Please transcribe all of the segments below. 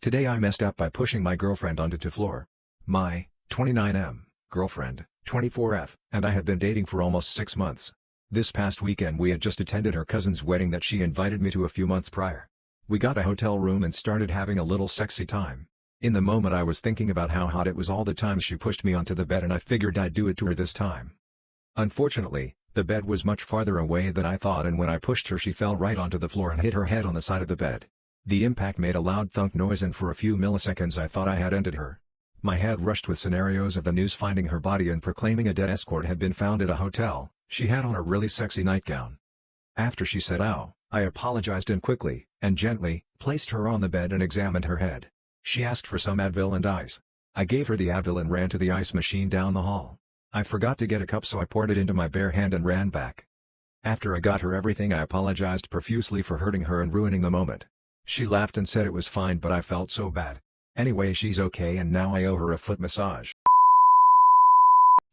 Today I messed up by pushing my girlfriend onto the floor. My 29M girlfriend, 24F, and I have been dating for almost 6 months. This past weekend we had just attended her cousin's wedding that she invited me to a few months prior. We got a hotel room and started having a little sexy time. In the moment I was thinking about how hot it was all the times she pushed me onto the bed, and I figured I'd do it to her this time. Unfortunately, the bed was much farther away than I thought, and when I pushed her she fell right onto the floor and hit her head on the side of the bed. The impact made a loud thunk noise, and for a few milliseconds I thought I had ended her. My head rushed with scenarios of the news finding her body and proclaiming a dead escort had been found at a hotel. She had on a really sexy nightgown. After she said ow, I apologized and quickly, and gently, placed her on the bed and examined her head. She asked for some Advil and ice. I gave her the Advil and ran to the ice machine down the hall. I forgot to get a cup, so I poured it into my bare hand and ran back. After I got her everything, I apologized profusely for hurting her and ruining the moment. She laughed and said it was fine, but I felt so bad. Anyway, she's okay and now I owe her a foot massage.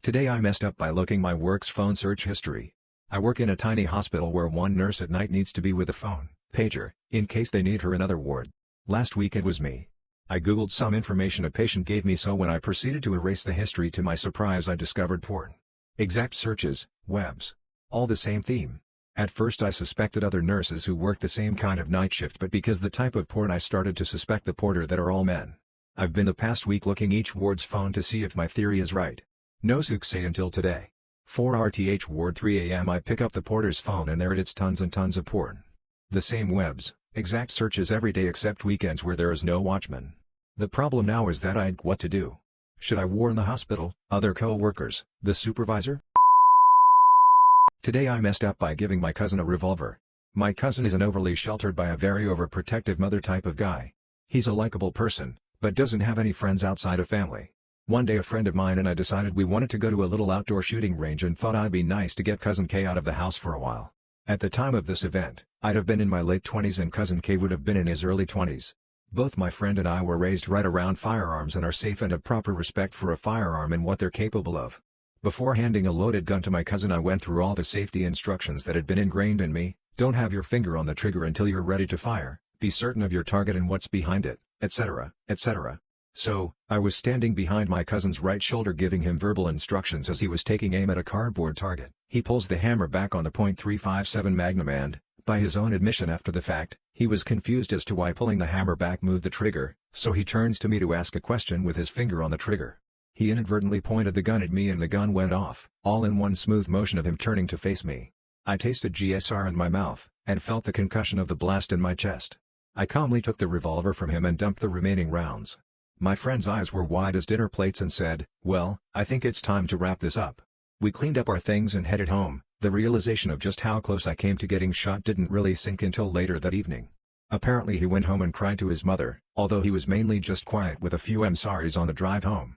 Today I messed up by looking my work's phone search history. I work in a tiny hospital where one nurse at night needs to be with a phone, pager, in case they need her in another ward. Last week it was me. I googled some information a patient gave me, so when I proceeded to erase the history, to my surprise I discovered porn. Exact searches, webs. All the same theme. At first I suspected other nurses who worked the same kind of night shift, but because the type of porn I started to suspect the porter that are all men. I've been the past week looking each ward's phone to see if my theory is right. No success until today. 4 ward 3 AM I pick up the porter's phone and there it's tons and tons of porn. The same webs, exact searches every day except weekends where there is no watchman. The problem now is that I'd what to do. Should I warn the hospital, other co-workers, the supervisor? Today I messed up by giving my cousin a revolver. My cousin is an overly sheltered by a very overprotective mother type of guy. He's a likable person, but doesn't have any friends outside of family. One day a friend of mine and I decided we wanted to go to a little outdoor shooting range and thought I'd be nice to get Cousin K out of the house for a while. At the time of this event, I'd have been in my late 20s and Cousin K would have been in his early 20s. Both my friend and I were raised right around firearms and are safe and have proper respect for a firearm and what they're capable of. Before handing a loaded gun to my cousin I went through all the safety instructions that had been ingrained in me. Don't have your finger on the trigger until you're ready to fire, be certain of your target and what's behind it, etc., etc. So, I was standing behind my cousin's right shoulder giving him verbal instructions as he was taking aim at a cardboard target. He pulls the hammer back on the .357 Magnum and, by his own admission after the fact, he was confused as to why pulling the hammer back moved the trigger, so he turns to me to ask a question with his finger on the trigger. He inadvertently pointed the gun at me and the gun went off, all in one smooth motion of him turning to face me. I tasted GSR in my mouth, and felt the concussion of the blast in my chest. I calmly took the revolver from him and dumped the remaining rounds. My friend's eyes were wide as dinner plates and said, "Well, I think it's time to wrap this up." We cleaned up our things and headed home. The realization of just how close I came to getting shot didn't really sink until later that evening. Apparently he went home and cried to his mother, although he was mainly just quiet with a few "I'm sorries" on the drive home.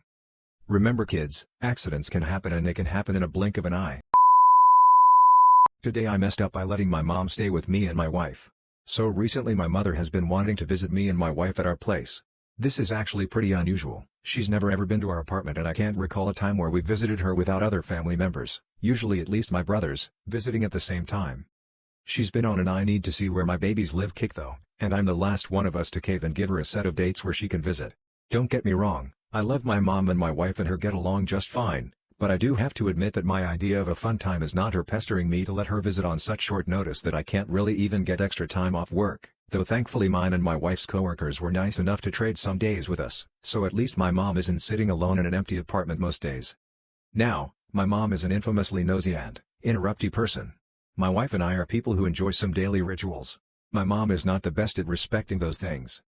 Remember kids, accidents can happen and they can happen in a blink of an eye. Today I messed up by letting my mom stay with me and my wife. So recently my mother has been wanting to visit me and my wife at our place. This is actually pretty unusual. She's never ever been to our apartment and I can't recall a time where we visited her without other family members, usually at least my brothers, visiting at the same time. She's been on an I need to see where my babies live kick though, and I'm the last one of us to cave and give her a set of dates where she can visit. Don't get me wrong, I love my mom and my wife and her get along just fine, but I do have to admit that my idea of a fun time is not her pestering me to let her visit on such short notice that I can't really even get extra time off work, though thankfully mine and my wife's coworkers were nice enough to trade some days with us, so at least my mom isn't sitting alone in an empty apartment most days. Now, my mom is an infamously nosy and interrupty person. My wife and I are people who enjoy some daily rituals. My mom is not the best at respecting those things.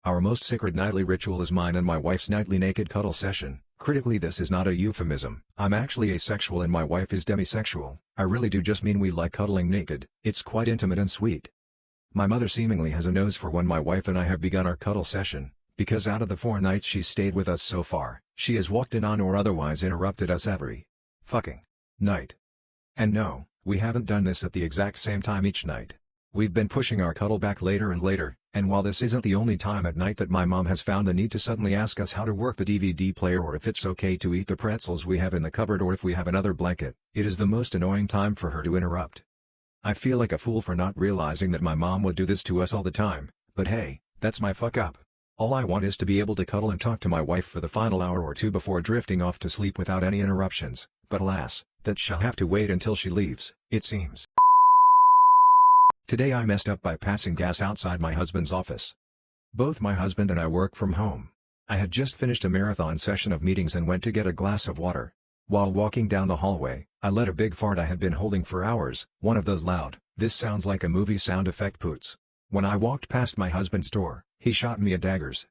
Our most sacred nightly ritual is mine and my wife's nightly naked cuddle session. Critically, this is not a euphemism. I'm actually asexual and my wife is demisexual. I really do just mean we like cuddling naked. It's quite intimate and sweet. My mother seemingly has a nose for when my wife and I have begun our cuddle session, because out of the 4 nights she's stayed with us so far, she has walked in on or otherwise interrupted us every fucking night. And no, we haven't done this at the exact same time each night. We've been pushing our cuddle back later and later, and while this isn't the only time at night that my mom has found the need to suddenly ask us how to work the DVD player or if it's okay to eat the pretzels we have in the cupboard or if we have another blanket, it is the most annoying time for her to interrupt. I feel like a fool for not realizing that my mom would do this to us all the time, but hey, that's my fuck up. All I want is to be able to cuddle and talk to my wife for the final hour or two before drifting off to sleep without any interruptions, but alas, that shall have to wait until she leaves, it seems. Today I messed up by passing gas outside my husband's office. Both my husband and I work from home. I had just finished a marathon session of meetings and went to get a glass of water. While walking down the hallway, I let a big fart I had been holding for hours, one of those loud, "This sounds like a movie sound effect poots." When I walked past my husband's door, he shot me a daggers.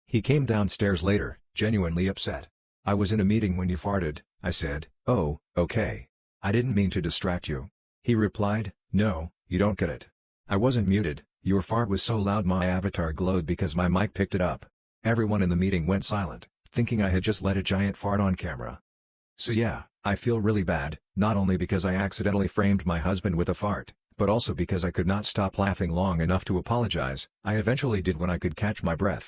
He came downstairs later, genuinely upset. "I was in a meeting when you farted," I said. "Oh, okay. I didn't mean to distract you." He replied, "No, you don't get it. I wasn't muted, your fart was so loud my avatar glowed because my mic picked it up." Everyone in the meeting went silent, thinking I had just let a giant fart on camera. So yeah, I feel really bad, not only because I accidentally framed my husband with a fart, but also because I could not stop laughing long enough to apologize. I eventually did when I could catch my breath.